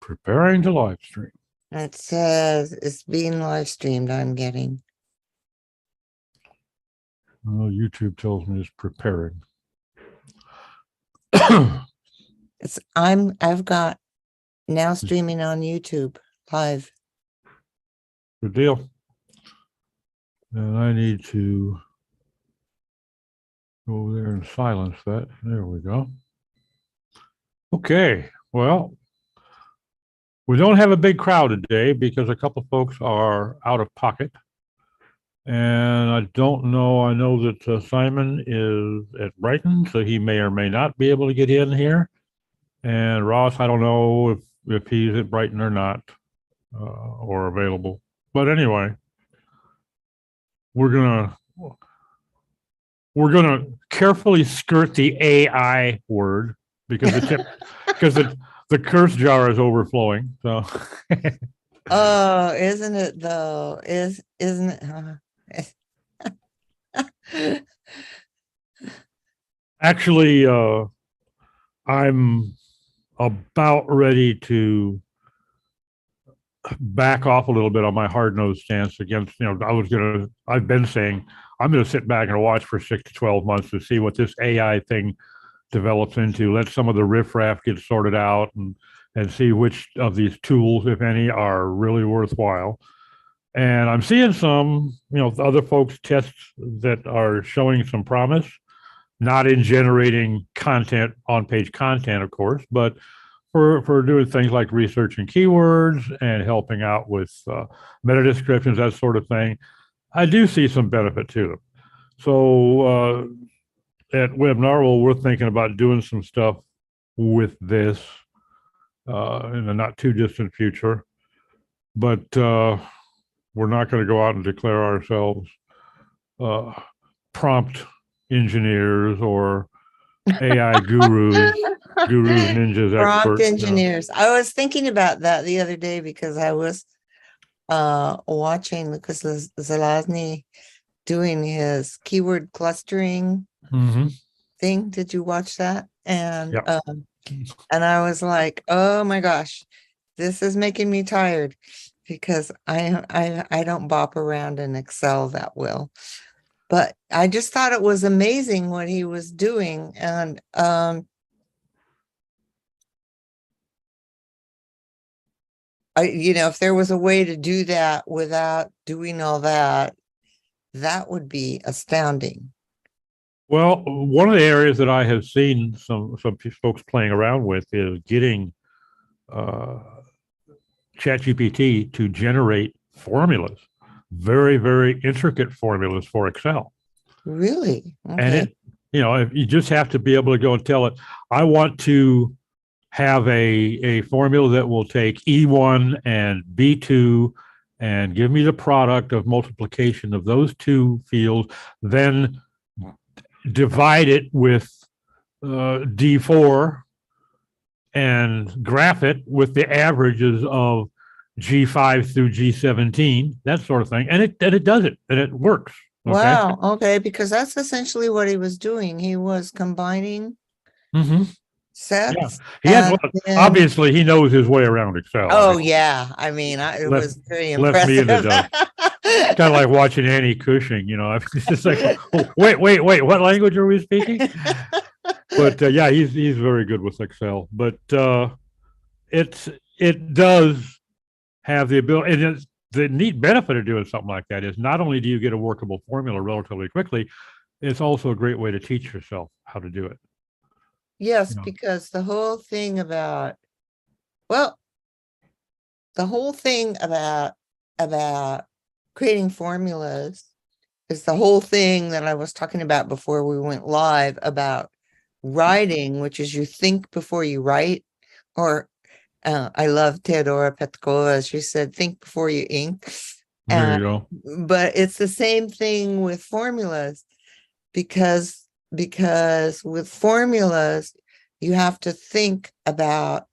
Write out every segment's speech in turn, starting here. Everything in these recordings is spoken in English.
Preparing to live stream. It says it's being live streamed. I'm getting. Well, YouTube tells me it's preparing. I've got now streaming on YouTube live. Good deal. And I need to go over there and silence that. There we go. Okay, well, we don't have a big crowd today because a couple of folks are out of pocket. And I don't know, I know that Simon is at Brighton, so he may or may not be able to get in here. And Ross, I don't know if he's at Brighton or not, or available. But anyway, we're gonna carefully skirt the AI word because the curse jar is overflowing. So Oh, isn't it though? Isn't it? actually, I'm about ready to back off a little bit on my hard-nosed stance against, I've been saying I'm going to sit back and watch for 6 to 12 months to see what this AI thing develops into. Let some of the riffraff get sorted out and see which of these tools, if any, are really worthwhile. And I'm seeing some, other folks' tests that are showing some promise, not in generating content, on-page content, of course, but for doing things like researching keywords and helping out with meta descriptions, that sort of thing. I do see some benefit to them. So at WebNarwhal, we're thinking about doing some stuff with this in the not too distant future. But we're not going to go out and declare ourselves prompt engineers or AI gurus, ninjas, Prompt experts. engineers. I was thinking about that the other day because I was watching Lucas Zelazny doing his keyword clustering thing. Did you watch that? And Yep. And I was like, oh my gosh, this is making me tired because I don't bop around in Excel that well. But I just thought it was amazing what he was doing. And if there was a way to do that without doing all that, that would be astounding. Well, one of the areas that I have seen some folks playing around with is getting ChatGPT to generate formulas, very, very intricate formulas for Excel. Really? Okay. And if you just have to be able to go and tell it, I want to have a formula that will take E1 and B2 and give me the product of multiplication of those two fields, then divide it with D4 and graph it with the averages of G5 through G17, that sort of thing. And it does it, and it works. Okay? Wow. Okay. Because that's essentially what he was doing. He was combining sets. Yeah. Obviously, he knows his way around Excel. Oh, yeah. I mean, it was very impressive. Left me in the dust. Kind of like watching Annie Cushing, It's just like, wait, what language are we speaking? But yeah, he's very good with Excel. But it does have the ability, and the neat benefit of doing something like that is not only do you get a workable formula relatively quickly, it's also a great way to teach yourself how to do it. Yes, because the whole thing about creating formulas is the whole thing that I was talking about before we went live about writing, which is you think before you write. Or I love Theodora Petkova. She said, think before you ink. There you go. But it's the same thing with formulas because with formulas, you have to think about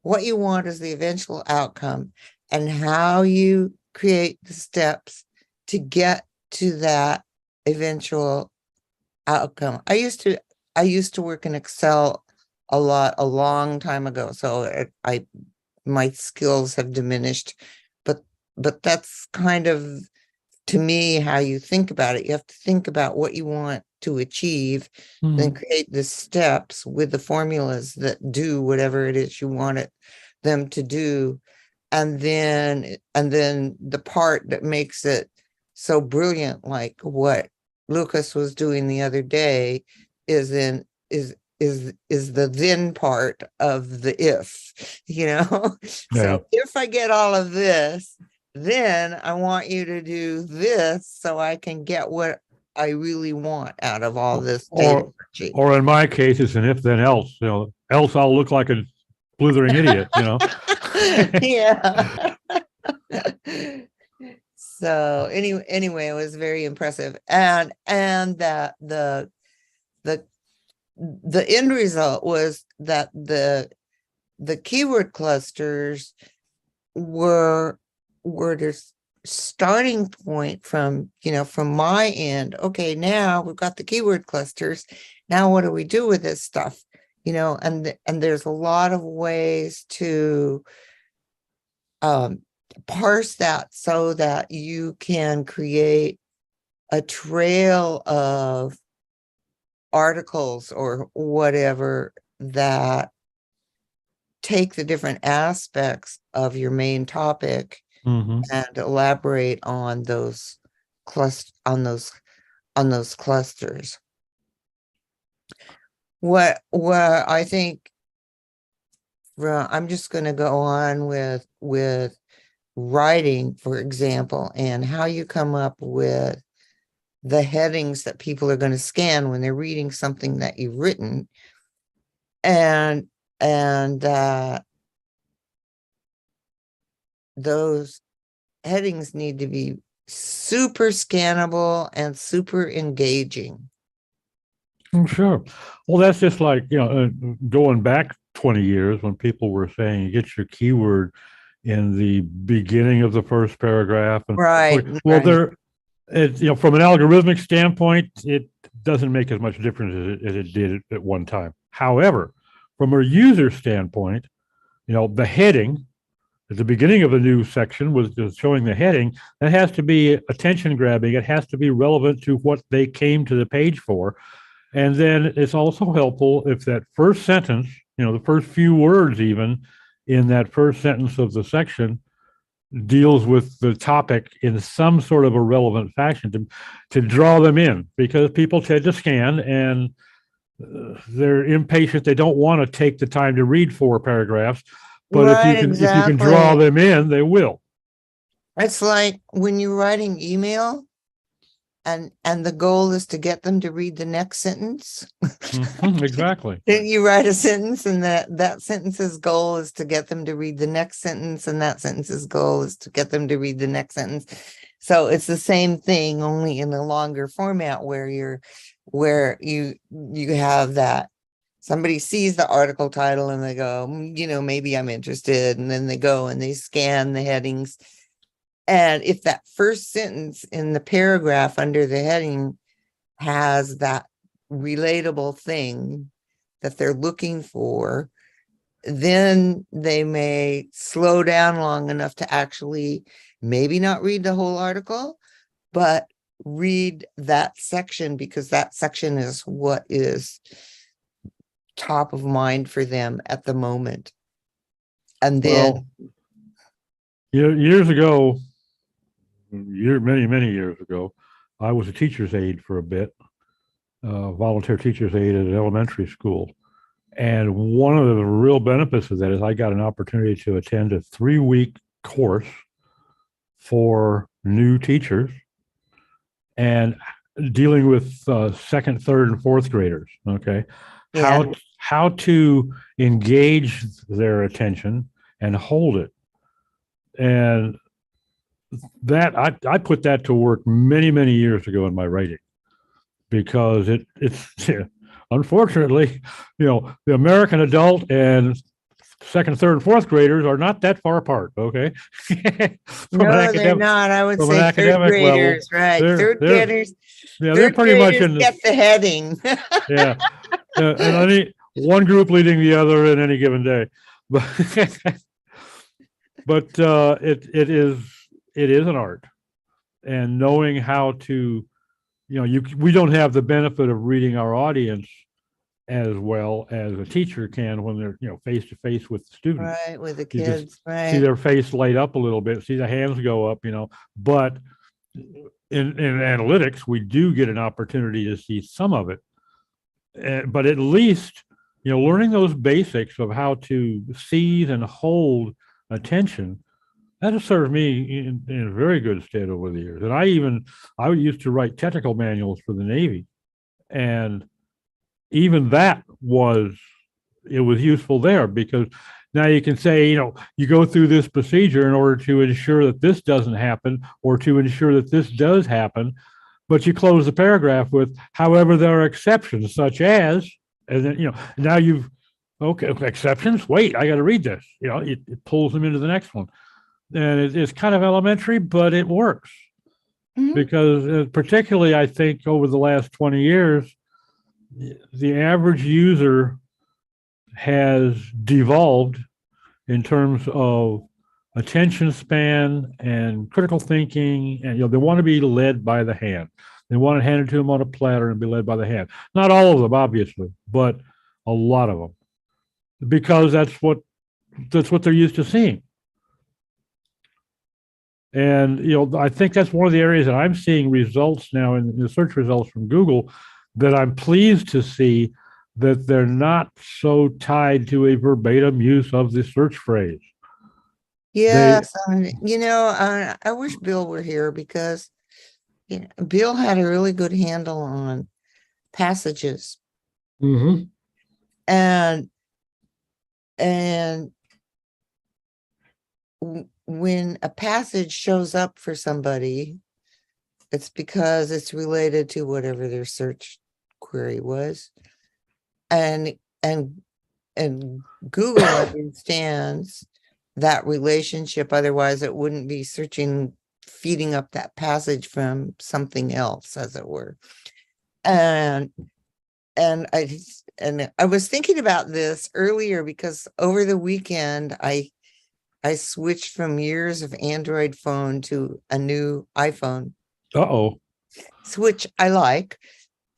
what you want as the eventual outcome and how you create the steps to get to that eventual outcome. I used to work in Excel a long time ago. So I my skills have diminished. But that's kind of, to me, how you think about it. You have to think about what you want to achieve, then create the steps with the formulas that do whatever it is you want them to do. And then the part that makes it so brilliant, like what Lucas was doing the other day, is the then part of the if, So if I get all of this, then I want you to do this so I can get what I really want out of all this data. Or in my case, it's an if then else, else I'll look like a blithering idiot, Yeah. So anyway, it was very impressive. And that the end result was that the keyword clusters were just starting point from my end. Okay, now we've got the keyword clusters. Now what do we do with this stuff? And there's a lot of ways to parse that so that you can create a trail of articles or whatever that take the different aspects of your main topic and elaborate on those clusters. What I think, I'm just going to go on with writing, for example, and how you come up with the headings that people are going to scan when they're reading something that you've written, and those headings need to be super scannable and super engaging. Sure. Well, that's just like, going back 20 years when people were saying you get your keyword in the beginning of the first paragraph. And right. Well, from an algorithmic standpoint, it doesn't make as much difference as it did at one time. However, from a user standpoint, the heading at the beginning of a new section was just showing the heading. That has to be attention grabbing. It has to be relevant to what they came to the page for. And then it's also helpful if that first sentence, the first few words even in that first sentence of the section deals with the topic in some sort of a relevant fashion to draw them in, because people tend to scan and they're impatient. They don't want to take the time to read 4 paragraphs, but right, if you can draw them in, they will. It's like when you're writing email and the goal is to get them to read the next sentence. Exactly. You write a sentence and that sentence's goal is to get them to read the next sentence, and that sentence's goal is to get them to read the next sentence. So it's the same thing, only in a longer format where you have that somebody sees the article title and they go, maybe I'm interested, and then they go and they scan the headings. And if that first sentence in the paragraph under the heading has that relatable thing that they're looking for, then they may slow down long enough to actually maybe not read the whole article, but read that section, because that section is what is top of mind for them at the moment. And then years ago, many years ago, I was a teacher's aide for a bit, volunteer teacher's aide at an elementary school. And one of the real benefits of that is I got an opportunity to attend a 3-week course for new teachers and dealing with second, third, and fourth graders. Okay. Yeah. How to engage their attention and hold it. And that I put that to work many years ago in my writing, because it's unfortunately, the American adult and second, third, and fourth graders are not that far apart. Okay. No, they're not. I would say third graders, level, right? Third graders. Yeah, they're pretty much in get the heading. Yeah, and one group leading the other in any given day, but but it is an art, and knowing how to, we don't have the benefit of reading our audience as well as a teacher can when they're face to face with the student. Right, with the You just kids, see right? their face light up a little bit, see the hands go up, but in analytics we do get an opportunity to see some of it. But at least learning those basics of how to seize and hold attention, that has served me in very good stead over the years. And I used to write technical manuals for the Navy, and even that was it was useful there, because now you can say, you go through this procedure in order to ensure that this doesn't happen, or to ensure that this does happen, but you close the paragraph with, however, there are exceptions such as, and then now you've, okay, exceptions, wait, I got to read this, it pulls them into the next one. And it's kind of elementary, but it works. Mhm. Because particularly I think over the last 20 years, the average user has devolved in terms of attention span and critical thinking, and they want to be led by the hand. They want to hand it to them on a platter and be led by the hand. Not all of them, obviously, but a lot of them, because that's what they're used to seeing. And I think that's one of the areas that I'm seeing results now in the search results from Google, that I'm pleased to see that they're not so tied to a verbatim use of the search phrase. They, Yes, I wish Bill were here because Bill had a really good handle on passages, mm-hmm. and and when a passage shows up for somebody, it's because it's related to whatever their search query was, and and and Google understands that relationship. Otherwise, it wouldn't be searching, feeding up that passage from something else, as it were. And and I was thinking about this earlier because over the weekend I switched from years of Android phone to a new iPhone, Uh-oh. which I like,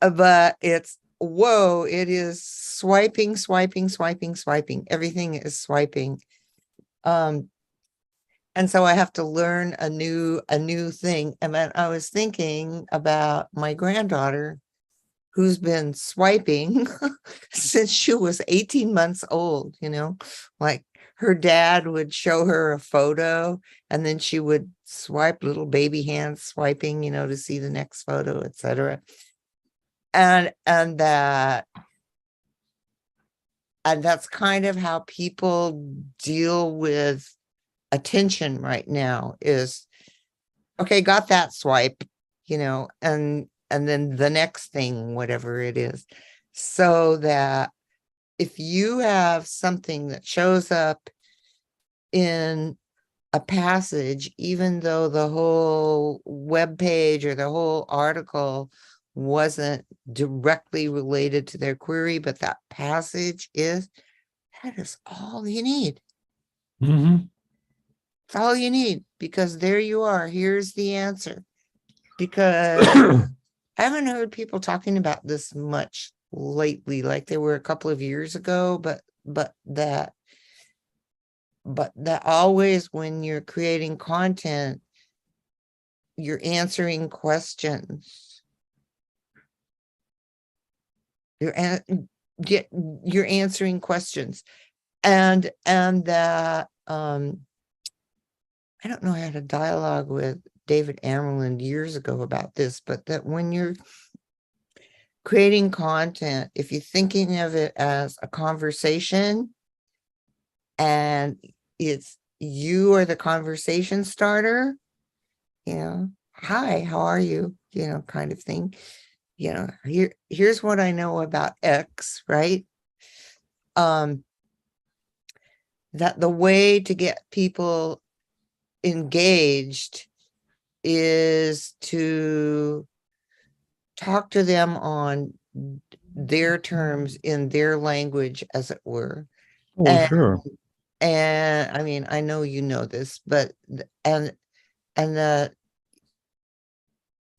but it's whoa, it is swiping, swiping, swiping, swiping. Everything is swiping. Um, and so I have to learn a new thing. And then I was thinking about my granddaughter who's been swiping since she was 18 months old, like her dad would show her a photo and then she would swipe, little baby hands swiping, to see the next photo, etc. And that's kind of how people deal with attention right now is, okay, got that swipe, and then the next thing, whatever it is. So that if you have something that shows up in a passage, even though the whole web page or the whole article wasn't directly related to their query, but that passage is, that is all you need. Mm-hmm. It's all you need, because there you are. Here's the answer. Because I haven't heard people talking about this much lately, like they were a couple of years ago, but that always, when you're creating content, you're answering questions. You're answering questions, and that I don't know, I had a dialogue with David Ammon years ago about this, but that when you're creating content, if you're thinking of it as a conversation and it's you are the conversation starter, hi, how are you, kind of thing, here's what I know about X, right? That the way to get people engaged is to talk to them on their terms, in their language, as it were. Oh, And sure. and I mean, I know you know this, but and the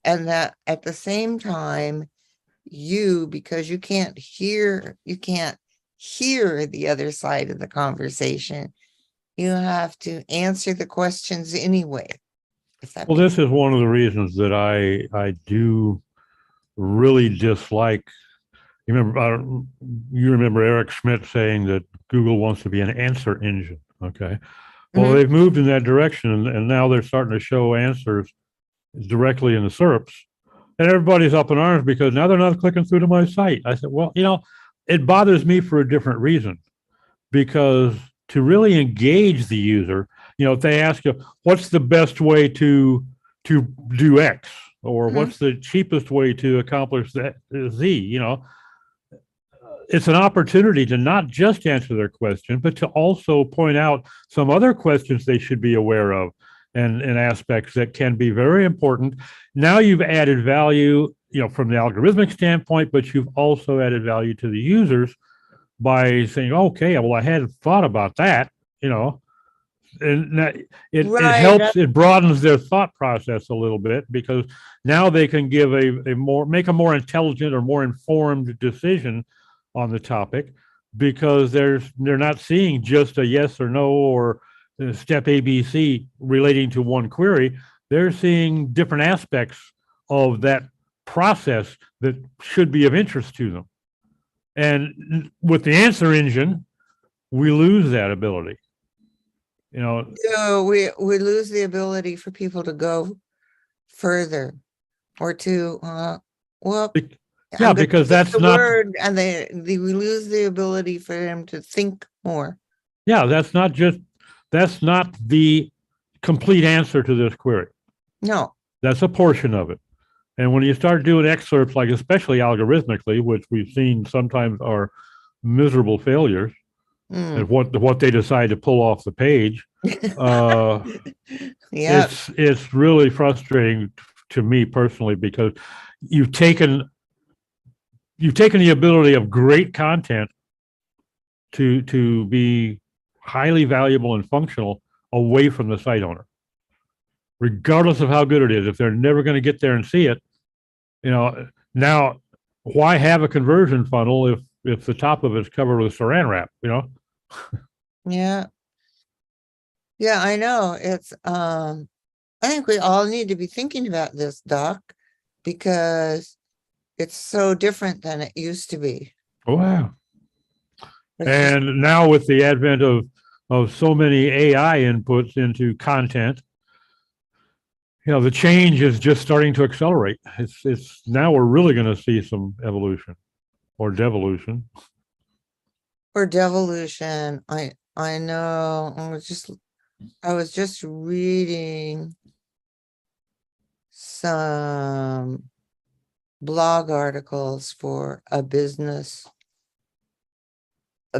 and that at the same time, because you can't hear the other side of the conversation, you have to answer the questions anyway, if that Well, makes this is one of the reasons that I do really dislike. You remember Eric Schmidt saying that Google wants to be an answer engine. Okay. Well, sense. they've moved in that direction, and now they're starting to show answers directly in the SERPs, and everybody's up in arms because now they're not clicking through to my site. I said, well, it bothers me for a different reason, because to really engage the user, if they ask you what's the best way to do X, or Mhm. what's the cheapest way to accomplish that Z, it's an opportunity to not just answer their question, but to also point out some other questions they should be aware of, and aspects that can be very important. Now you've added value, from the algorithmic standpoint, but you've also added value to the users by saying, okay, well, I hadn't thought about that, and that it Right. helps, it broadens their thought process a little bit, because now they can give make a more intelligent or more informed decision on the topic, because they're not seeing just a yes or no, or step ABC relating to one query. They're seeing different aspects of that process that should be of interest to them. And with the answer engine, we lose that ability. So we lose the ability for people to go further, or to well, Yeah, I'm going to because use that's the not, word, and we lose the ability for them to think more. yeah, that's not the complete answer to this query. No. That's a portion of it. And when you start doing excerpts, like especially algorithmically, which we've seen sometimes are miserable failures, and what they decide to pull off the page, uh, Yeah. it's really frustrating to me personally, because you've taken the ability of great content to be highly valuable and functional away from the site owner, regardless of how good it is. If they're never going to get there and see it, now why have a conversion funnel if the top of it's covered with saran wrap? Yeah. Yeah, I know. I think we all need to be thinking about this, Doc, because it's so different than it used to be. Wow. It's just, And now with the advent of so many AI inputs into content, the change is just starting to accelerate. It's now we're really going to see some evolution or devolution. for devolution, I know. I was just reading some blog articles for a business,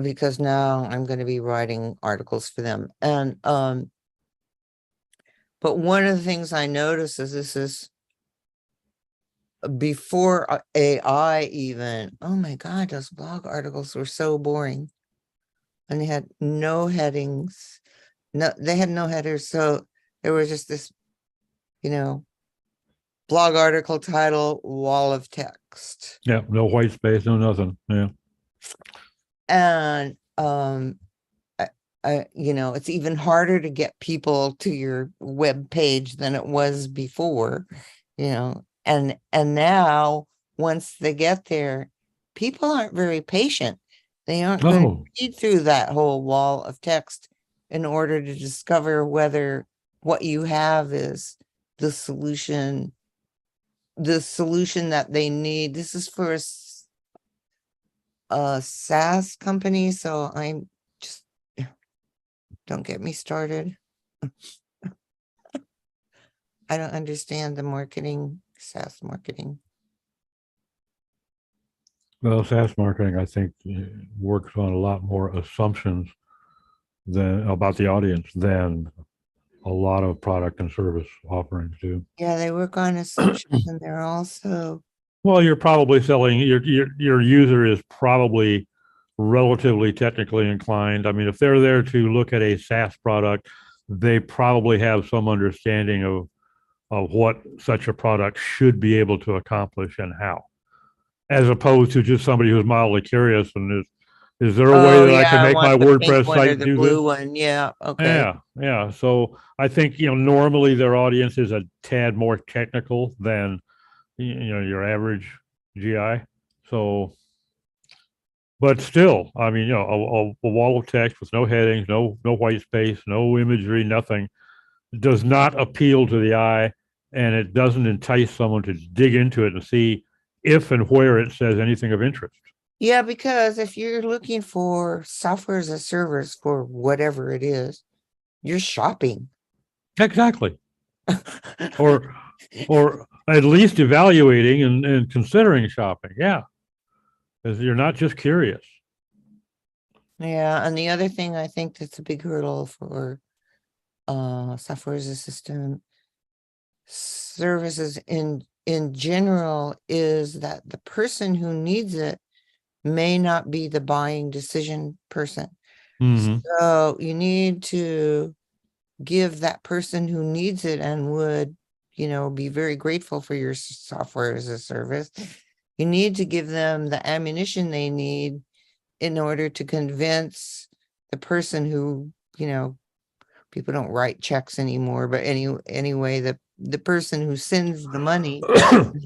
because now I'm going to be writing articles for them. And but one of the things I noticed is this is before AI even. Oh my God, those blog articles were so boring. And they had no headings. No, they had no headers. So there was just this, blog article title, wall of text. Yeah, no white space, no nothing. Yeah. And it's even harder to get people to your web page than it was before, and now once they get there, people aren't very patient. They aren't going to read through that whole wall of text in order to discover whether what you have is the solution that they need. This is for a SaaS company, so I'm just, don't get me started. I don't understand the marketing, SaaS marketing. Well, SaaS marketing, I think, works on a lot more assumptions about the audience than a lot of product and service offerings do. Yeah, they work on assumptions, and they're also, Well, you're probably selling your user is probably relatively technically inclined. I mean, if they're there to look at a SaaS product, they probably have some understanding of what such a product should be able to accomplish and how, as opposed to just somebody who's mildly curious and is there a way Oh that I yeah, can I make my want the pink WordPress one or site the do this? blue one. Yeah. Okay. Yeah, yeah. So I think, normally their audience is a tad more technical than, your average GI. So, but still, I mean, a wall of text with no headings, no white space, no imagery, nothing does not appeal to the eye, and it doesn't entice someone to dig into it and see if and where it says anything of interest. Yeah, because if you're looking for software as a service for whatever it is, you're shopping. Exactly. Or at least evaluating and considering shopping. Yeah. Because you're not just curious. Yeah, and the other thing I think that's a big hurdle for software as a system services in general is that the person who needs it may not be the buying decision person. Mm-hmm. So you need to give that person who needs it and would, be very grateful for your software as a service. You need to give them the ammunition they need in order to convince the person who, people don't write checks anymore, but anyway, the person who sends the money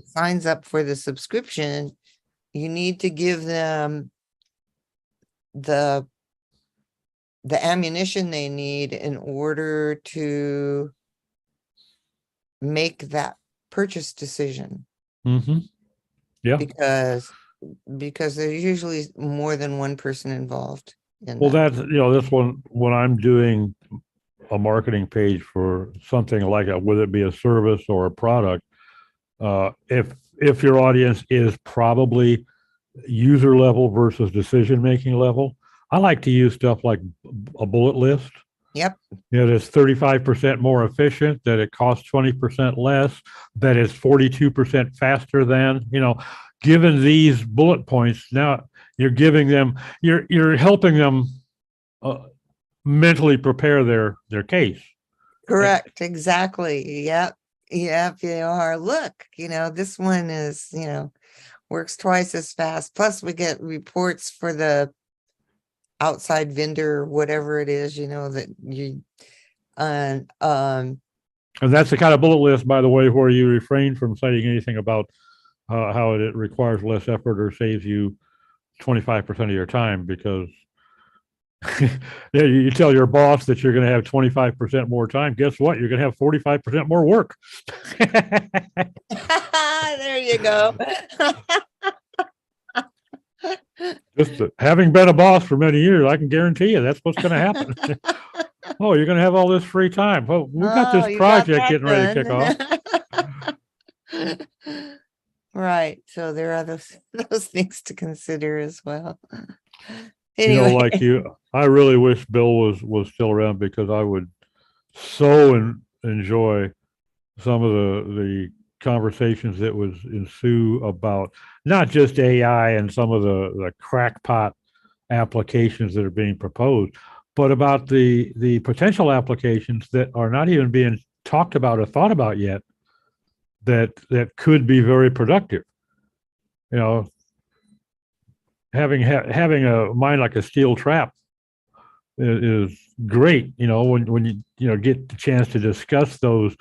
signs up for the subscription, you need to give them the ammunition they need in order to make that purchase decision. Mm-hmm. Yeah. Because there's usually more than one person involved in Well, that. that's when I'm doing a marketing page for something like that, whether it be a service or a product, if your audience is probably user level versus decision making level, I like to use stuff like a bullet list. Yep. That's 35% more efficient, that it costs 20% less, that it's 42% faster than, given these bullet points, now you're helping them mentally prepare their case. Correct. Exactly. Yep. Yep. You are. Look, this one is, works twice as fast. Plus we get reports for the outside vendor, whatever it is, that you, and, And that's the kind of bullet list, by the way, where you refrain from citing anything about how it requires less effort or saves you 25% of your time, because you tell your boss that you're going to have 25% more time. Guess what? You're going to have 45% more work. there you go. Just having been a boss for many years, I can guarantee you that's what's going to happen. Oh, you're going to have all this free time. Well, we've got this project getting ready to kick off. Right. So there are those things to consider as well. Anyway. Like you, I really wish Bill was still around, because I would so enjoy some of the conversations that would ensue about not just AI and some of the crackpot applications that are being proposed, but about the potential applications that are not even being talked about or thought about yet, that could be very productive. Having a mind like a steel trap is great. When you get the chance to discuss those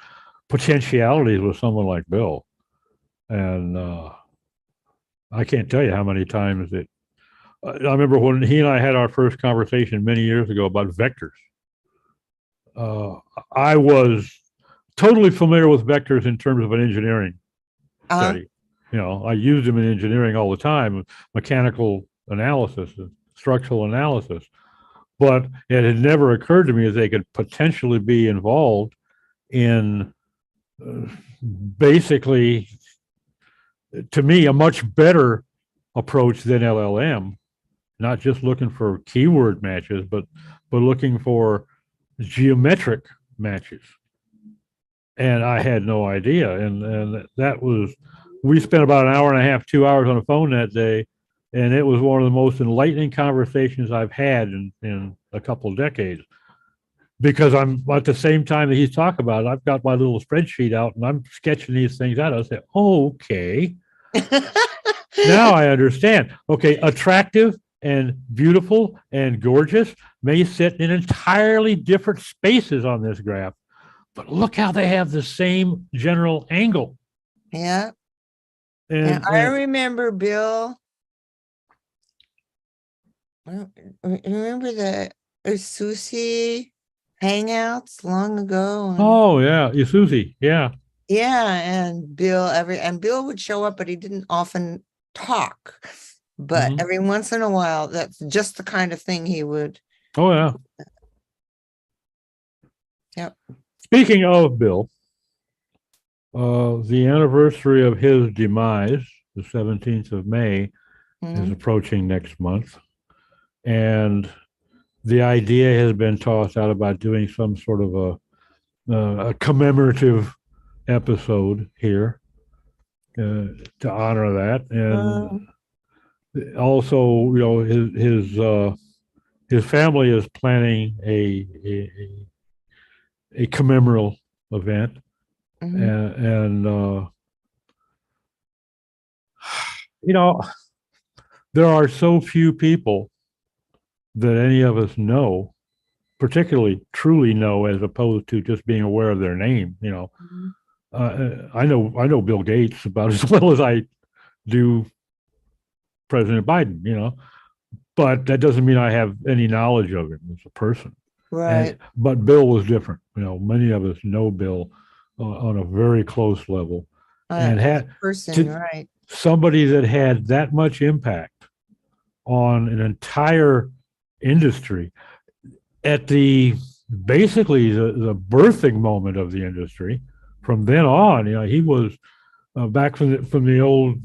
potentialities with someone like Bill, and I can't tell you how many times that I remember when he and I had our first conversation many years ago about vectors. I was totally familiar with vectors in terms of an engineering study. I used them in engineering all the time, mechanical analysis, structural analysis, but it had never occurred to me that they could potentially be involved in basically, to me, a much better approach than LLM, not just looking for keyword matches, but looking for geometric matches. And I had no idea. And that was, we spent about an hour and a half, 2 hours on the phone that day, And it was one of the most enlightening conversations I've had in a couple of decades. Because I'm at the same time that he's talking about it, I've got my little spreadsheet out and I'm sketching these things out. I say, okay, now I understand. Okay, attractive and beautiful and gorgeous may sit in entirely different spaces on this graph, but look how they have the same general angle. Yeah. And I remember Bill. Remember the Susie hangouts long ago? Oh yeah, Isuzi, yeah. Yeah, and Bill would show up, but he didn't often talk. But Mhm. every once in a while, that's just the kind of thing he would. Oh yeah. Yep. Speaking of Bill, the anniversary of his demise, the 17th of May, is approaching next month. And the idea has been tossed out about doing some sort of a commemorative episode here to honor that. And also, you know, his family is planning a commemorative event. And you know, there are so few people that any of us know, particularly truly know, as opposed to just being aware of their name. You know, I know Bill Gates about as well as I do President Biden. You know, but that doesn't mean I have any knowledge of him as a person. Right. But Bill was different. You know, many of us know Bill on a very close level, and had right. Somebody that had that much impact on an entire industry at the basically the birthing moment of the industry. From then on, you know, he was back from the old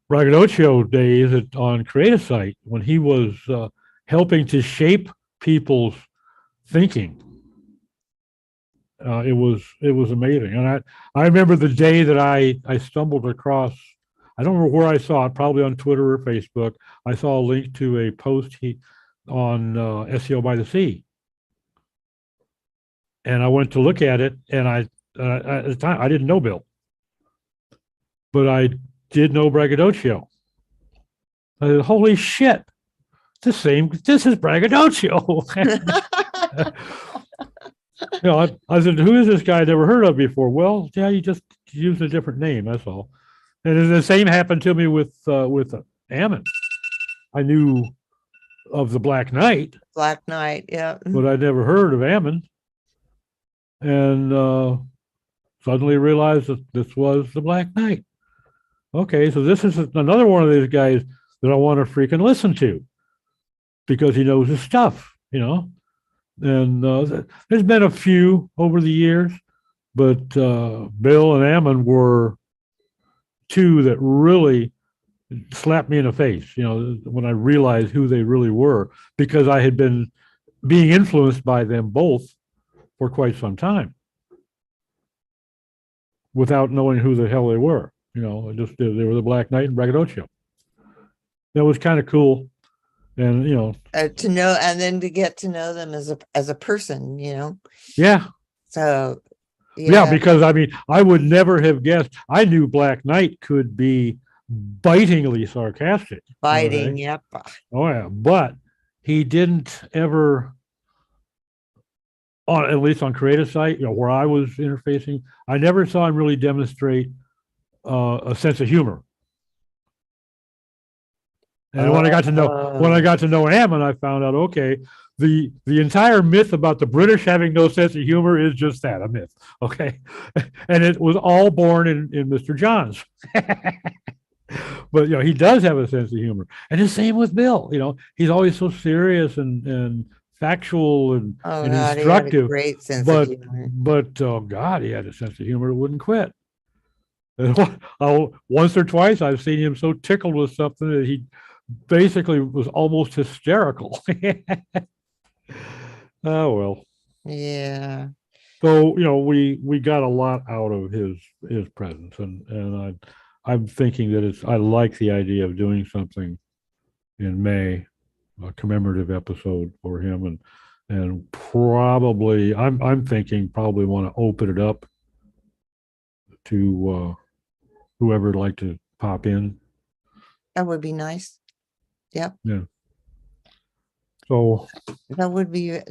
braggadocio days on Creative Site when he was helping to shape people's thinking. It was amazing, and I remember the day that I stumbled across. I don't remember where I saw it, probably on Twitter or Facebook. I saw a link to a post on SEO by the Sea, and I went to look at it, and at the time I didn't know Bill, but I did know braggadocio. I said, "Holy shit, this is braggadocio." You know, I said, "Who is this guy I never heard of before?" Well, yeah, you just used a different name. That's all. And the same happened to me with Ammon. I knew of the Black Knight. Black Knight, yeah. But I'd never heard of Ammon. And suddenly realized that this was the Black Knight. Okay, so this is another one of these guys that I want to freaking listen to because he knows his stuff, you know. And there's been a few over the years, but Bill and Ammon were two that really slapped me in the face, you know, when I realized who they really were, because I had been being influenced by them both for quite some time without knowing who the hell they were. You know, they were the Black Knight and braggadocio. That was kind of cool. And, you know, to know, and then to get to know them as a person, you know. Yeah. So yeah, because I mean, I would never have guessed. I knew Black Knight could be bitingly sarcastic. Biting, okay? Yep. Oh yeah, but he didn't ever, at least on Creative Site, you know, where I was interfacing, I never saw him really demonstrate a sense of humor. And when I got to know Ammon, I found out, okay, the entire myth about the British having no sense of humor is just that, a myth. Okay. And it was all born in Mr. Johns. But, you know, he does have a sense of humor. And the same with Bill. You know, he's always so serious and factual and instructive. He had a great sense of humor. But oh God, he had a sense of humor that wouldn't quit. Once or twice I've seen him so tickled with something that he basically was almost hysterical. Oh well. Yeah. So, you know, we got a lot out of his presence, and I'm thinking that I like the idea of doing something in May, a commemorative episode for him, and probably I'm thinking probably want to open it up to whoever would like to pop in. That would be nice. Yep, Yeah. So, that would be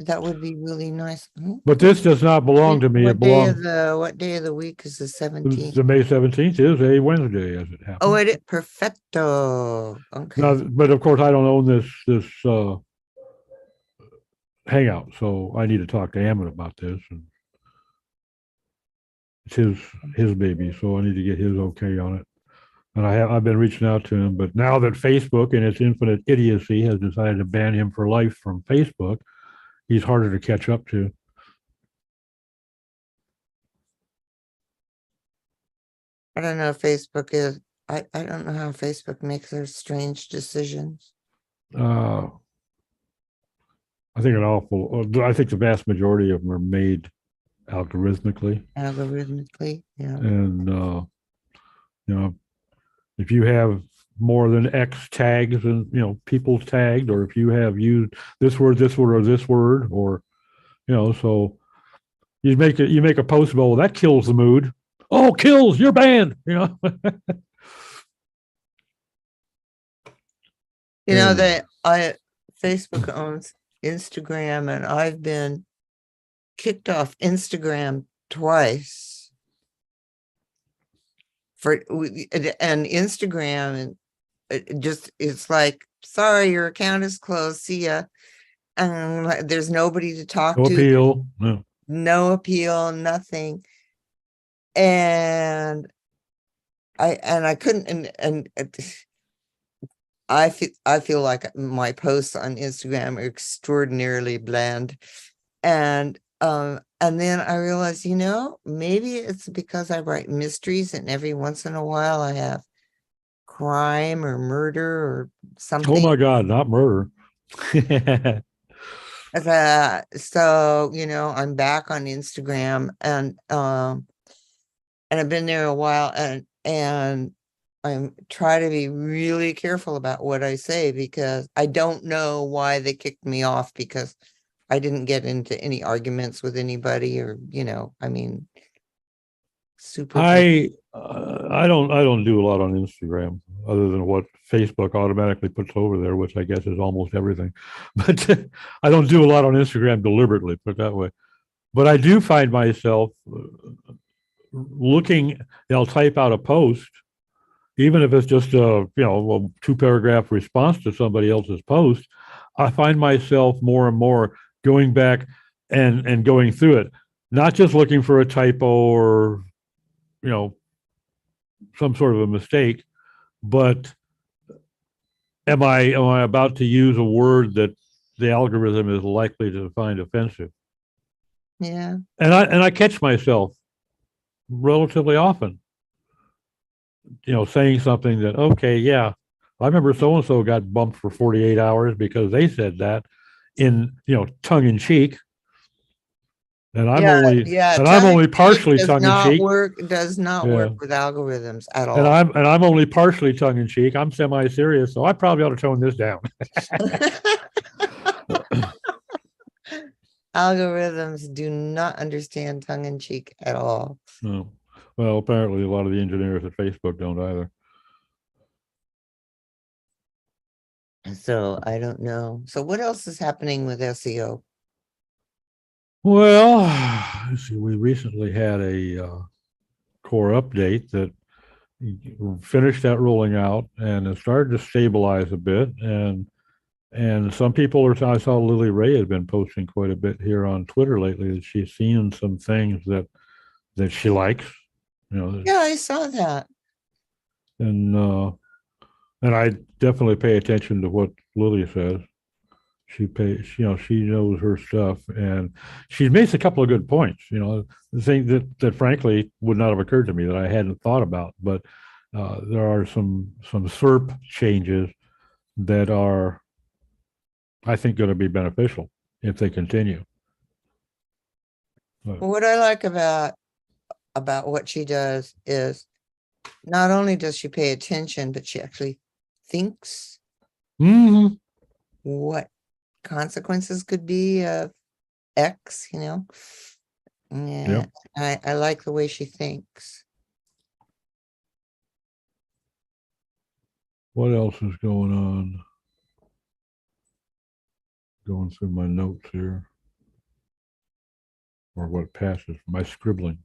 really nice. but this does not belong to me. It belongs. What day of the week is the 17th? The May 17th is a Wednesday, as it Oh, happens. perfecto. Now, Okay. but of course, I don't own this hangout, so I need to talk to Ammon about this, and it's his baby, so I need to get his okay on it. And I've been reaching out to him, but now that Facebook, in its infinite idiocy, has decided to ban him for life from Facebook, he's harder to catch up to. I don't know if Facebook is, I don't know how Facebook makes their strange decisions. Uh, I think I think the vast majority of them are made algorithmically, Algorithmically, yeah. and you know, if you have more than X tags and people tagged, or if you have used this word, or this word, or so you make a post about, well, that kills the mood. Oh, kills, you're banned. You know, Anyway. Facebook owns Instagram, and I've been kicked off Instagram twice and Instagram, and it's like, sorry, your account is closed. See ya. And there's nobody to talk No to. appeal. No. No appeal, nothing. And I couldn't, and I feel like my posts on Instagram are extraordinarily bland. And then I realized, maybe it's because I write mysteries, and every once in a while I have crime or murder or something. Oh my God, not murder. So, I'm back on Instagram, and I've been there a while, and I'm trying to be really careful about what I say, because I don't know why they kicked me off, because I didn't get into any arguments with anybody, or, super. I don't do a lot on Instagram other than what Facebook automatically puts over there, which I guess is almost everything. But I don't do a lot on Instagram deliberately, put it that way. But I do find myself looking. I'll type out a post, even if it's just a 2-paragraph response to somebody else's post. I find myself more and more going back and going through it, not just looking for a typo or some sort of a mistake, but am I about to use a word that the algorithm is likely to find offensive? Yeah. And I catch myself relatively often, saying something that, okay, yeah, I remember so and so got bumped for 48 hours because they said that in tongue in cheek. And I'm only partially tongue in cheek. Does not Yeah. work with algorithms at all. And I'm only partially tongue in cheek. I'm semi-serious, so I probably ought to tone this down. Algorithms do not understand tongue in cheek at all. No. Well, apparently a lot of the engineers at Facebook don't either. So I don't know. So what else is happening with SEO? Well, let's see, we recently had a core update that finished that rolling out, and it started to stabilize a bit. And some people I saw Lily Ray had been posting quite a bit here on Twitter lately that she's seen some things that she likes. Yeah, I saw that. And I definitely pay attention to what Lily says. She knows her stuff, and she makes a couple of good points. The thing that frankly would not have occurred to me that I hadn't thought about. But there are some SERP changes that are, I think, going to be beneficial if they continue. What I like about what she does is not only does she pay attention, but she actually thinks Hmm. what consequences could be of X, Yep. Yeah, I like the way she thinks. What else is going on? Going through my notes here, or what passes my scribbling.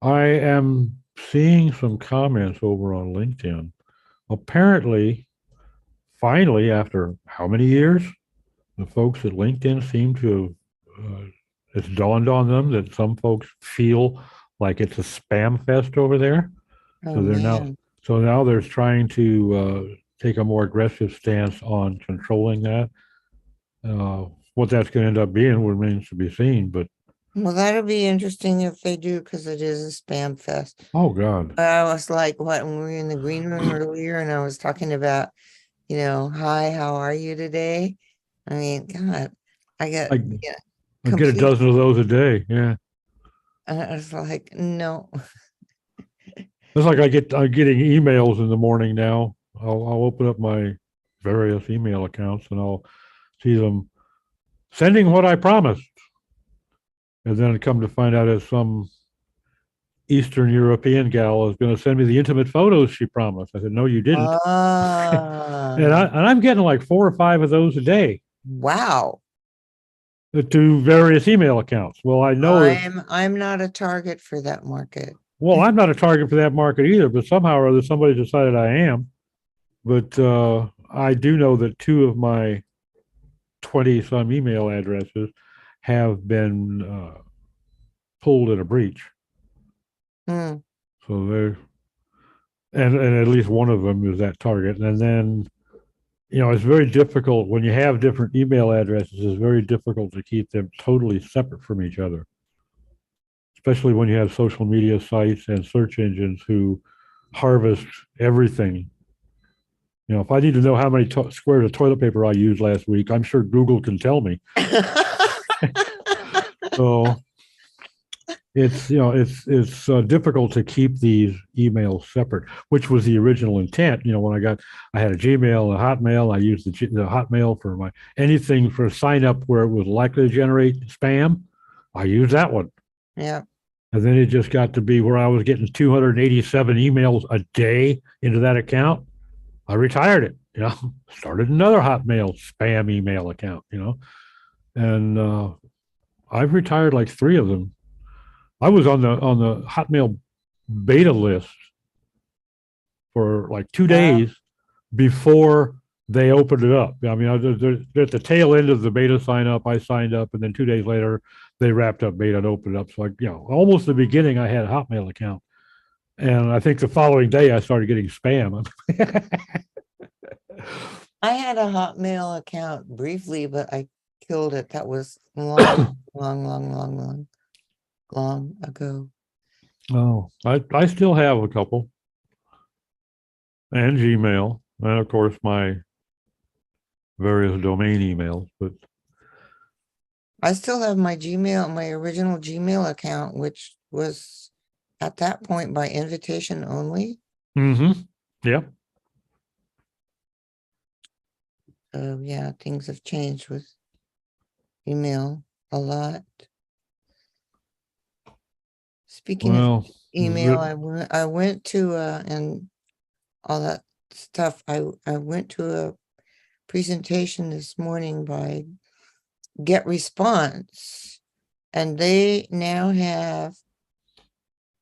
I am seeing some comments over on LinkedIn. Apparently, finally, after how many years, the folks at LinkedIn seem to it's dawned on them that some folks feel like it's a spam fest over there. Oh So they're now, man. so now they're trying to take a more aggressive stance on controlling that. What that's going to end up being remains to be seen. But Well, that'll be interesting if they do, because it is a spam fest. oh God, I was like, what, when we were in the green room earlier and I was talking about, hi, how are you today? I mean, God, I got, I yeah, I get a complete. dozen of those a day. Yeah, I was like, no. it's like I'm getting emails in the morning now. I'll open up my various email accounts and I'll see them sending what I promised, and then come to find out it's some Eastern European gal is going to send me the intimate photos she promised. I said, no, you didn't. Ah, And I'm getting like 4 or 5 of those a day wow. to various email accounts. Well, I know that. I'm not a target for that market. Well, I'm not a target for that market either, but somehow or other somebody decided I am. But I do know that 2 of my 20 some email addresses have been pulled in a breach. Hmm. So they're and at least one of them is that target. And then it's very difficult when you have different email addresses. It's very difficult to keep them totally separate from each other, especially when you have social media sites and search engines who harvest everything. If I need to know how many squares of toilet paper I used last week, I'm sure Google can tell me. So it's difficult to keep these emails separate, which was the original intent. When I had a Gmail, a Hotmail. I used the Hotmail for my anything for sign up where it was likely to generate spam. I used that one, Yeah. and then it just got to be where I was getting 287 emails a day into that account. I retired it. Started another Hotmail spam email account. And I've retired like 3 of them. I was on the Hotmail beta list for like 2 days before they opened it up. I mean, they're at the tail end of the beta sign up. I signed up, and then 2 days later, they wrapped up beta and opened it up. So, almost the beginning, I had a Hotmail account. And I think the following day, I started getting spam. I had a Hotmail account briefly, but I killed it. That was long, long, long, long, long, long ago. Oh, I still have a couple, and Gmail, and of course, my various domain emails. But I still have my original Gmail account, which was at that point by invitation only. Yeah. So yeah, things have changed with email a lot. Speaking of Well, email, I went to and all that stuff. I went to a presentation this morning by Get Response, and they now have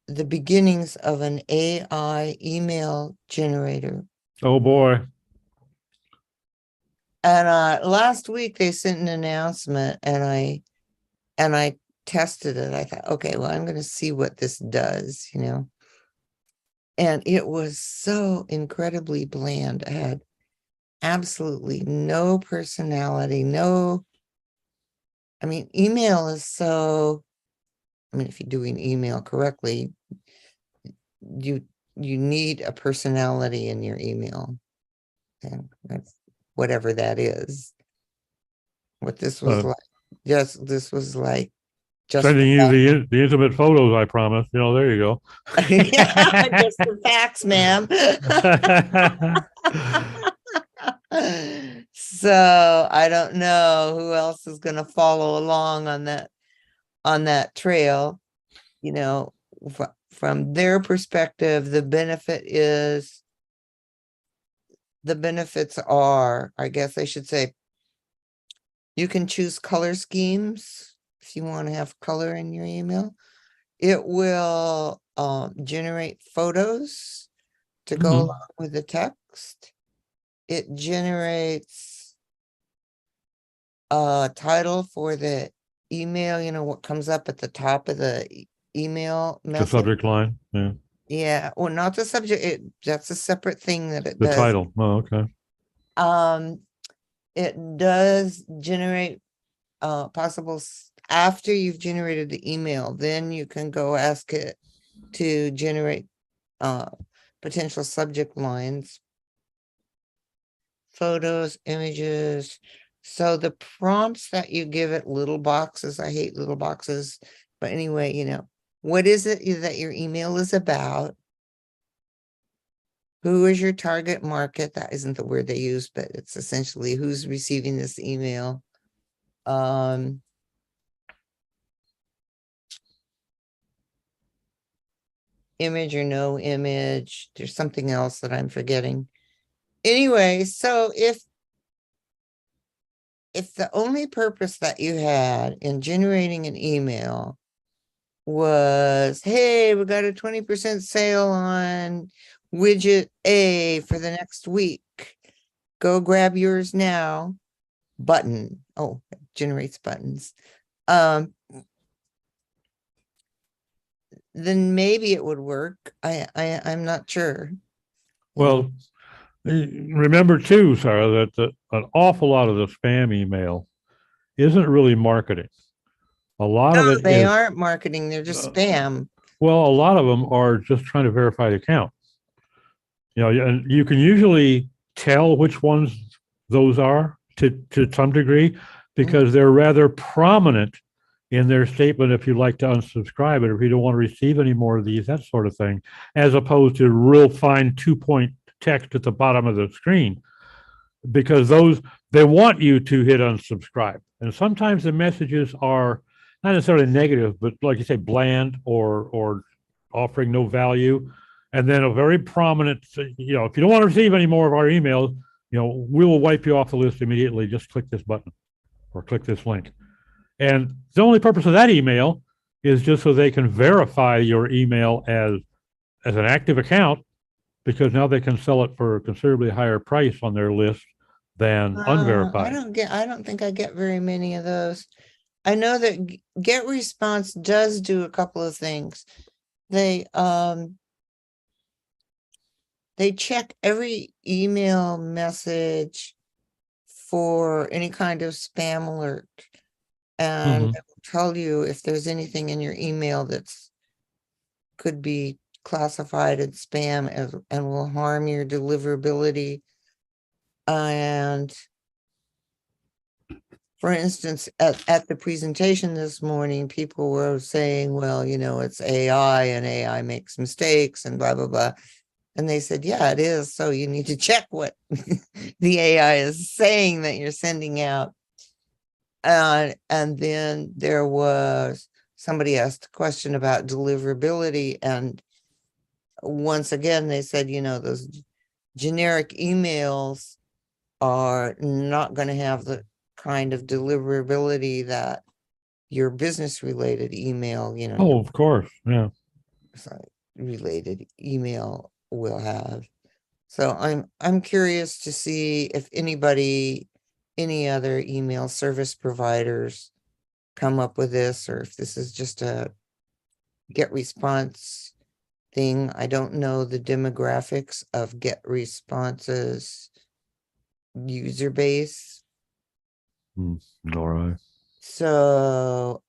the beginnings of an AI email generator. oh boy. And last week they sent an announcement, and I tested it. I thought, okay, well, I'm going to see what this does, And it was so incredibly bland. I had absolutely no personality, I mean, email is so, if you're doing email correctly, you need a personality in your email. And that's whatever that is. What this was Uh, like, this was like just for Sending you the intimate photos I promised. There you go. yeah, just for facts, ma'am. So I don't know who else is going to follow along on that trail. From their perspective, the benefits are, I guess I should say, you can choose color schemes if you want to have color in your email. It will generate photos to go Mhm. along with the text. It generates a title for the email, what comes up at the top of the email The message. subject line. Yeah. Yeah, well, not the subject. That's a separate thing that it The does. title. Oh, okay. It does generate after you've generated the email, then you can go ask it to generate potential subject lines, photos, images. So the prompts that you give it, little boxes, I hate little boxes, but anyway, what is it that your email is about? Who is your target market? That isn't the word they use, but it's essentially who's receiving this email. Image or no image. There's something else that I'm forgetting. Anyway, so if the only purpose that you had in generating an email was, hey, we got a 20% sale on widget A for the next week. Go grab yours now. Button. Oh, it generates buttons. Then maybe it would work. I'm not sure. Well, remember too, Sarah, that an awful lot of the spam email isn't really marketing. A lot of No, it they is, aren't marketing. They're just spam. well, a lot of them are just trying to verify the account. And you can usually tell which ones those are to some degree because they're rather prominent in their statement if you'd like to unsubscribe it, if you don't want to receive any more of these, that sort of thing, as opposed to real fine 2-point text at the bottom of the screen. Because they want you to hit unsubscribe. And sometimes the messages are not necessarily negative, but like you say, bland or offering no value. And then a very prominent, if you don't want to receive any more of our emails, we will wipe you off the list immediately. Just click this button or click this link. And the only purpose of that email is just so they can verify your email as an active account, because now they can sell it for a considerably higher price on their list than unverified. I don't think I get very many of those. I know that Get Response does do a couple of things. They check every email message for any kind of spam alert, and it will tell you if there's anything in your email that's could be classified as spam and will harm your deliverability. And for instance, at the presentation this morning, people were saying, well, it's AI and AI makes mistakes and blah, blah, blah. And they said, yeah, it is. So you need to check what the AI is saying that you're sending out. And then there was somebody asked a question about deliverability. And once again, they said, those generic emails are not going to have the kind of deliverability that your business related email, Oh, of course. Yeah. related email will have. So I'm curious to see if any other email service providers come up with this, or if this is just a Get Response thing. I don't know the demographics of Get Response's user base. All right. So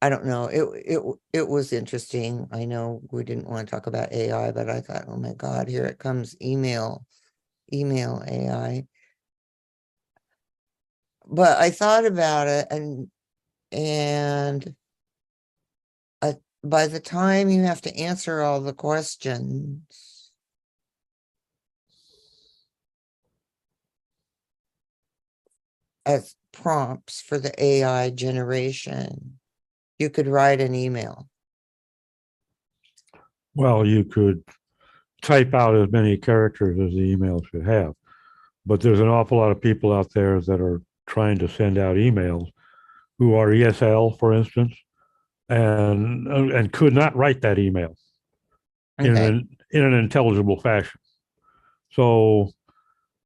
I don't know. It was interesting. I know we didn't want to talk about AI, but I thought, oh my God, here it comes, email AI. But I thought about it, and and by the time you have to answer all the questions, as prompts for the AI generation, you could write an email. Well, you could type out as many characters as the email should have, but there's an awful lot of people out there that are trying to send out emails who are ESL, for instance, and could not write that email Okay. in an intelligible fashion. So,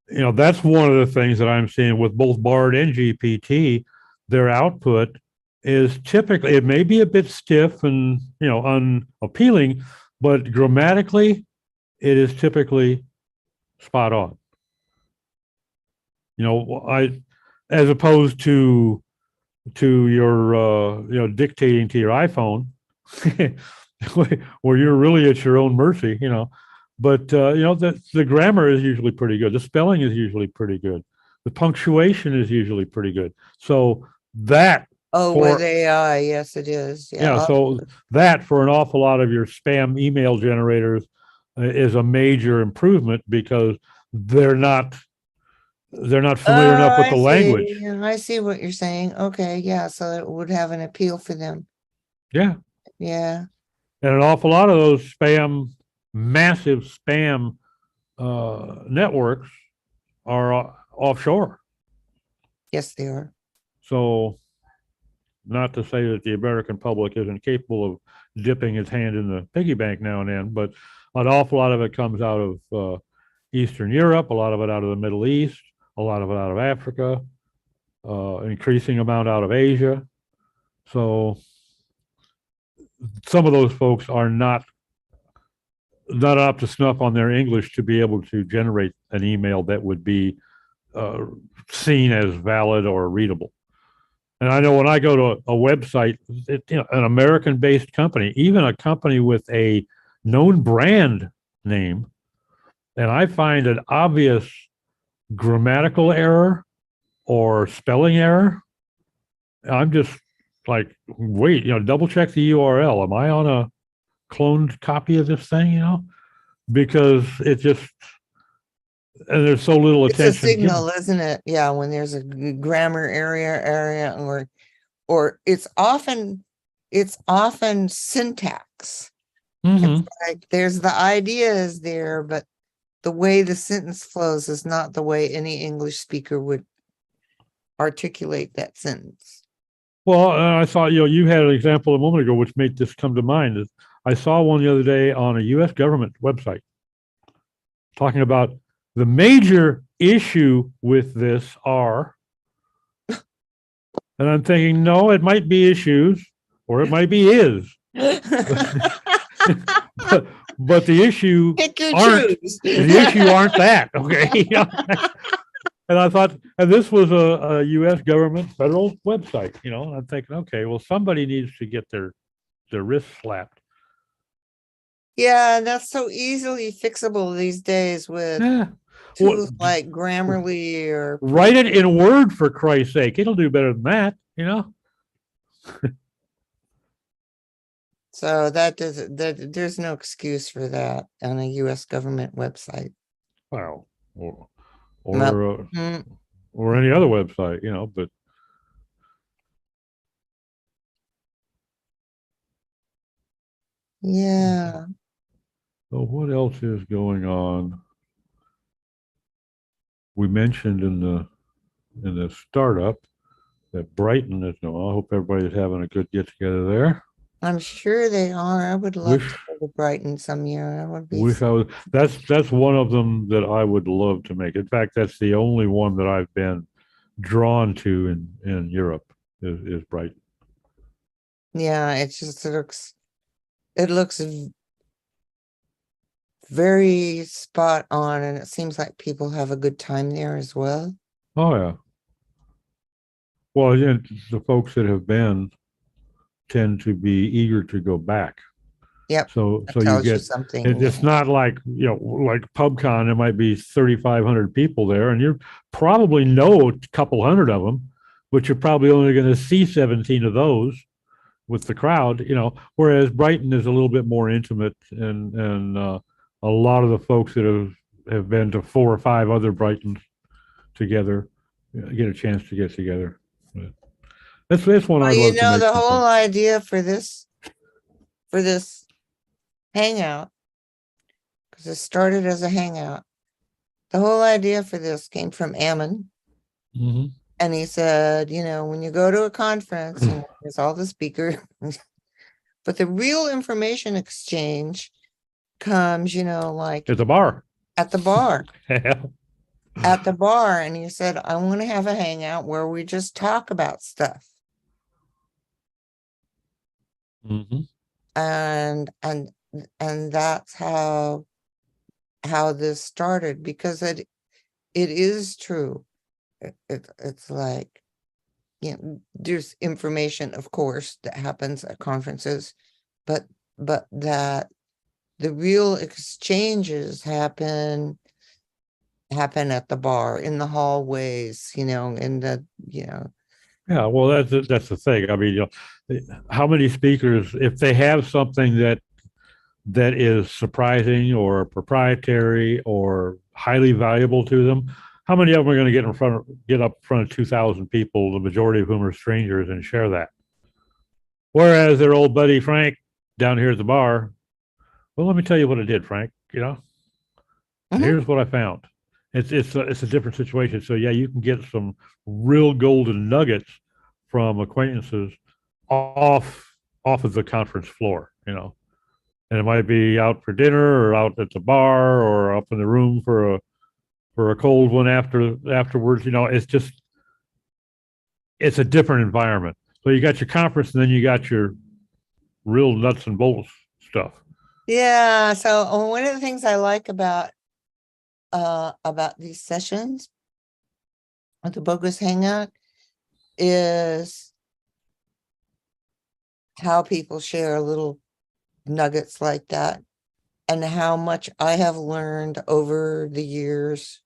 that's one of the things that I'm seeing with both Bard and GPT. Their output is typically, it may be a bit stiff and, unappealing, but grammatically, it is typically spot on. As opposed to your, dictating to your iPhone, where you're really at your own mercy, But the grammar is usually pretty good. The spelling is usually pretty good. The punctuation is usually pretty good. So that with AI, yes, it is. Yeah. So that for an awful lot of your spam email generators is a major improvement because they're not familiar enough with the language. I see what you're saying. Okay, yeah, so it would have an appeal for them. Yeah. Yeah. And an awful lot of those massive spam networks are offshore. Yes, they are. So, not to say that the American public isn't capable of dipping its hand in the piggy bank now and then, but an awful lot of it comes out of Eastern Europe, a lot of it out of the Middle East, a lot of it out of Africa, increasing amount out of Asia. So some of those folks are not up to snuff on their English to be able to generate an email that would be seen as valid or readable. And I know when I go to a website, an American-based company, even a company with a known brand name, and I find an obvious grammatical error or spelling error, I'm just like, wait, double check the URL. Am I on a cloned copy of this thing? Because it just, and there's so little attention. It's a signal, isn't it? Yeah, when there's a grammar area, or it's often syntax. Mm-hmm. It's like there's the idea is there, but the way the sentence flows is not the way any English speaker would articulate that sentence. Well, I thought, you had an example a moment ago, which made this come to mind. I saw one the other day on a U.S. government website talking about the major issue with this are, and I'm thinking, no, it might be issues or it might be is. but the issue aren't that, okay? And I thought, and this was a U.S. government federal website, and I'm thinking, okay, well, somebody needs to get their wrist slapped. Yeah, that's so easily fixable these days with tools like Grammarly or write it in Word, for Christ's sake. It'll do better than that, So there's no excuse for that on a U.S. government website. Wow. Or any other website, but yeah. So what else is going on? We mentioned in the startup that Brighton is going. I hope everybody's having a good get together there. I'm sure they are. I would love to go to Brighton some year. That would be. That's one of them that I would love to make. In fact, that's the only one that I've been drawn to in Europe is Brighton. Yeah, it looks very spot on, and it seems like people have a good time there as well. Oh yeah. Well, the folks that have been tend to be eager to go back. Yep. So you get something. It's not like like PubCon. There might be 3,500 people there, and you probably know a couple hundred of them, but you're probably only going to see 17 of those with the crowd, whereas Brighton is a little bit more intimate, and a lot of the folks that have been to 4 or 5 other Brightons together get a chance to get together. But that's one Well, I'd love to make. the whole idea for this hangout, because it started as a hangout. The whole idea for this came from Ammon. Mm-hmm. And he said, when you go to a conference, there's all the speakers, but the real information exchange comes, like At the bar. At the bar. At the bar. And he said, I want to have a hangout where we just talk about stuff. Mm-hmm. And that's how this started, because it is true. It's like, there's information, of course, that happens at conferences, but that the real exchanges happen at the bar, in the hallways, in the, Yeah, well, that's the thing. I mean, how many speakers, if they have something that is surprising or proprietary or highly valuable to them, how many of them are going to get up in front of 2,000 people, the majority of whom are strangers, and share that? Whereas their old buddy Frank down here at the bar, well, let me tell you what I did, Frank. Here's what I found. It's a different situation. So yeah, you can get some real golden nuggets from acquaintances off of the conference floor, and it might be out for dinner or out at the bar or up in the room for a cold one afterwards. It's a different environment. So you got your conference, and then you got your real nuts and bolts stuff. Yeah. So one of the things I like about these sessions at the Bogus Hangout is how people share little nuggets like that, and how much I have learned over the years,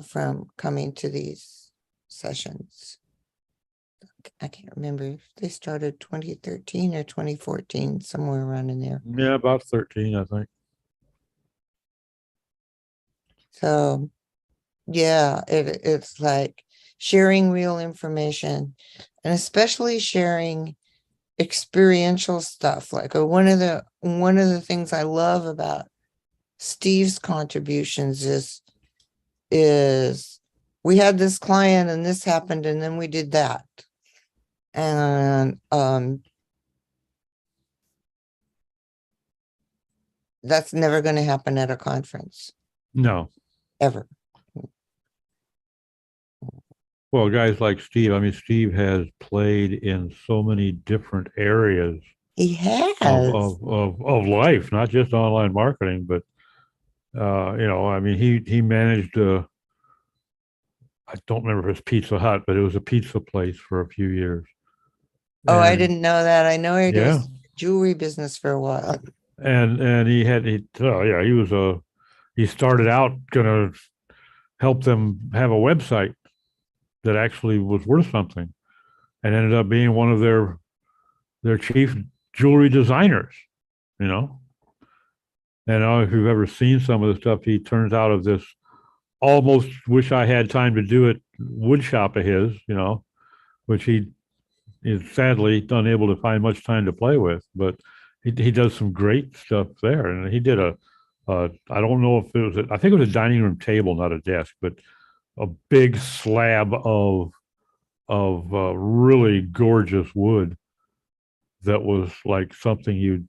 from coming to these sessions. I can't remember if they started 2013 or 2014, somewhere around in there. Yeah, about 13, I think. So yeah, it's like sharing real information, and especially sharing experiential stuff. Like one of the things I love about Steve's contributions is we had this client and this happened and then we did that. And that's never going to happen at a conference. No. Ever. Well, guys like Steve, I mean, Steve has played in so many different areas. He has of life, not just online marketing, but I mean, he managed I don't remember if it was Pizza Hut, but it was a pizza place for a few years. Oh, I didn't know that. I know he Yeah. did jewelry business for a while. And he started out gonna help them have a website that actually was worth something, and ended up being one of their chief jewelry designers, And if you've ever seen some of the stuff he turns out of this, almost wish I had time to do it, wood shop of his, which he is sadly unable to find much time to play with, but he does some great stuff there. And he did I don't know if it was, I think it was a dining room table, not a desk, but a big slab of really gorgeous wood that was like something you'd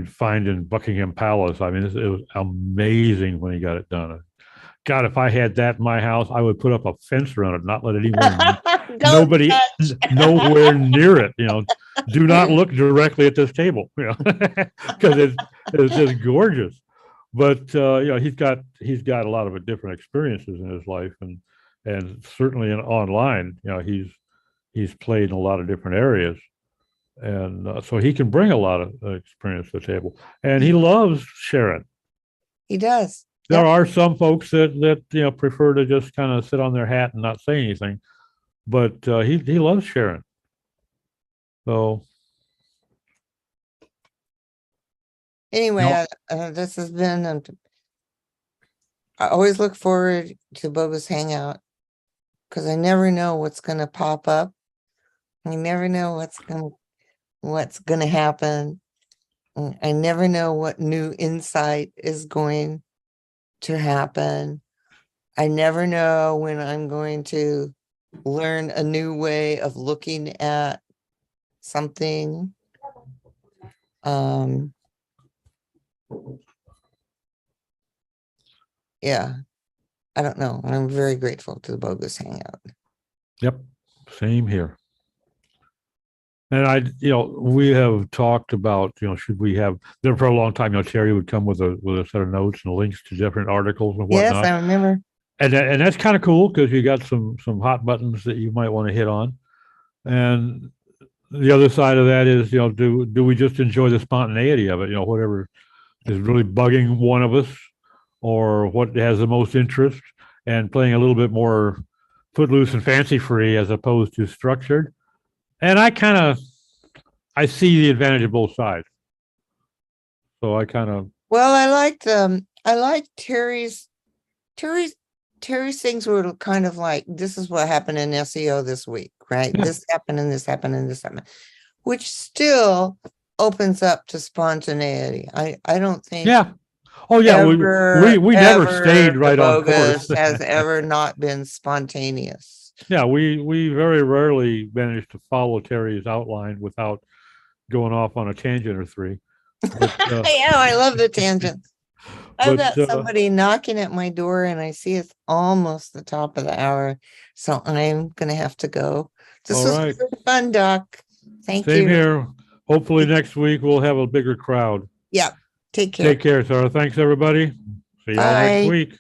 find in Buckingham Palace. I mean, it was amazing when he got it done. God, if I had that in my house, I would put up a fence around it, not let anyone, nowhere near it. Do not look directly at this table, because it's just gorgeous. But he's got a lot of different experiences in his life, and certainly online, he's played in a lot of different areas, and so he can bring a lot of experience to the table, and he loves sharing. He does. There are some folks that prefer to just kind of sit on their hat and not say anything. but he loves sharing. So Anyway, no, this has been, I always look forward to Bogus Hangout because I never know what's going to pop up. I never know what's going to happen. I never know what new insight is going to happen. I never know when I'm going to learn a new way of looking at something. Yeah, I don't know. I'm very grateful to the Bogus Hangout. yep, same here. And we have talked about, should we have there for a long time, Terry would come with a set of notes and links to different articles and Yes, whatnot. I remember. And that's kind of cool because you got some hot buttons that you might want to hit on. And the other side of that is, do we just enjoy the spontaneity of it? Whatever is really bugging one of us, or what has the most interest, and playing a little bit more footloose and fancy free as opposed to structured. And I see the advantage of both sides. So Well, I liked Terry's things were kind of like, this is what happened in SEO this week, right? Yeah. This happened and this happened and this happened, which still opens up to spontaneity. I don't think Yeah. Oh yeah, we never stayed right on course. has ever not been spontaneous. Yeah, we very rarely managed to follow Terry's outline without going off on a tangent or three. But, Yeah, I love the tangents. I've but got somebody knocking at my door and I see it's almost the top of the hour. So I'm going to have to go. This all was right. really fun, Doc. Thank you. Same here. Hopefully next week we'll have a bigger crowd. Yeah. Take care. Take care, Sarah. Thanks, everybody. See y'all next Bye. week.